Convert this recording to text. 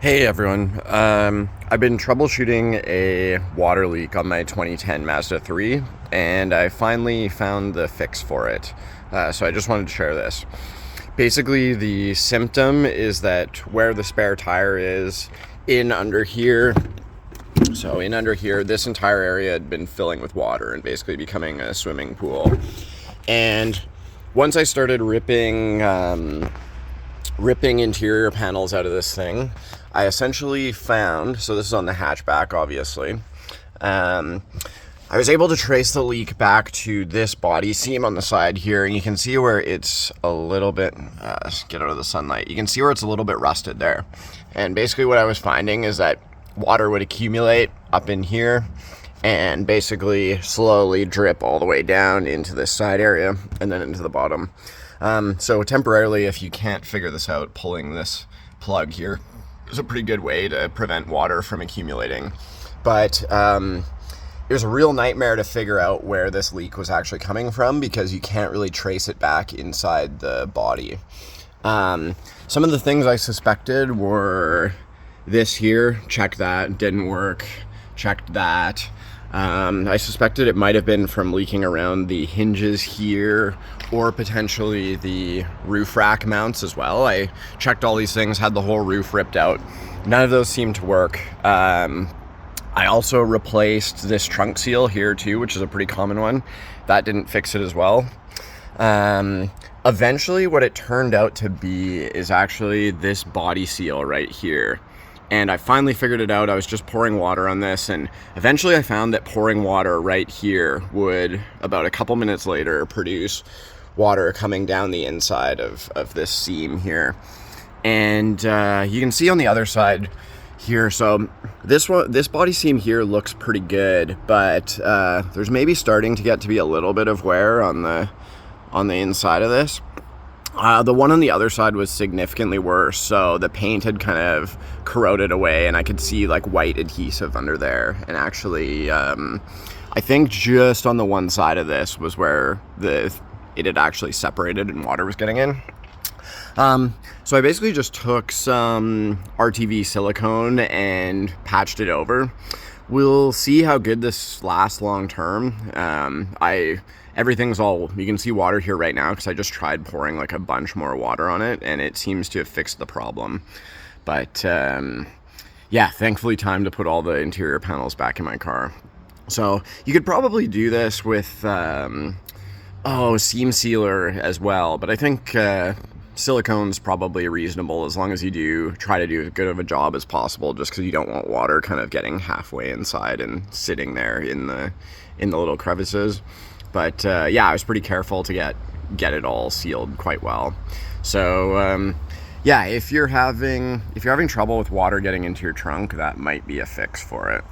Hey everyone, I've been troubleshooting a water leak on my 2010 Mazda 3 and I finally found the fix for it. So I just wanted to share this. Basically the symptom is that where the spare tire is in under here, this entire area had been filling with water and basically becoming a swimming pool. And once I started ripping interior panels out of this thing, I essentially found, so this is on the hatchback obviously, I was able to trace the leak back to this body seam on the side here, and you can see where it's a little bit, get out of the sunlight, you can see where it's a little bit rusted there. And basically what I was finding is that water would accumulate up in here and basically slowly drip all the way down into this side area and then into the bottom. So temporarily, if you can't figure this out, pulling this plug here is a pretty good way to prevent water from accumulating. But it was a real nightmare to figure out where this leak was actually coming from because you can't really trace it back inside the body. Some of the things I suspected were this here, checked that, didn't work, checked that. I suspected it might have been from leaking around the hinges here or potentially the roof rack mounts as well. I checked all these things, had the whole roof ripped out. None of those seemed to work. I also replaced this trunk seal here too, which is a pretty common one. That didn't fix it as well. Eventually what it turned out to be is actually this body seal right here. And I finally figured it out. I was just pouring water on this, and eventually I found that pouring water right here would, about a couple minutes later, produce water coming down the inside of this seam here. And you can see on the other side here, so this body seam here looks pretty good, but there's maybe starting to get to be a little bit of wear on the inside of this. The one on the other side was significantly worse, so the paint had kind of corroded away and I could see like white adhesive under there. And actually, I think just on the one side of this was where it had actually separated and water was getting in. So I basically just took some RTV silicone and patched it over. We'll see how good this lasts long term. Everything's all, you can see water here right now because I just tried pouring like a bunch more water on it and it seems to have fixed the problem. But yeah, thankfully time to put all the interior panels back in my car. So you could probably do this with seam sealer as well, but I think silicone's probably reasonable as long as you try to do as good of a job as possible, just because you don't want water kind of getting halfway inside and sitting there in the little crevices. But yeah, I was pretty careful to get it all sealed quite well. So yeah, if you're having trouble with water getting into your trunk, that might be a fix for it.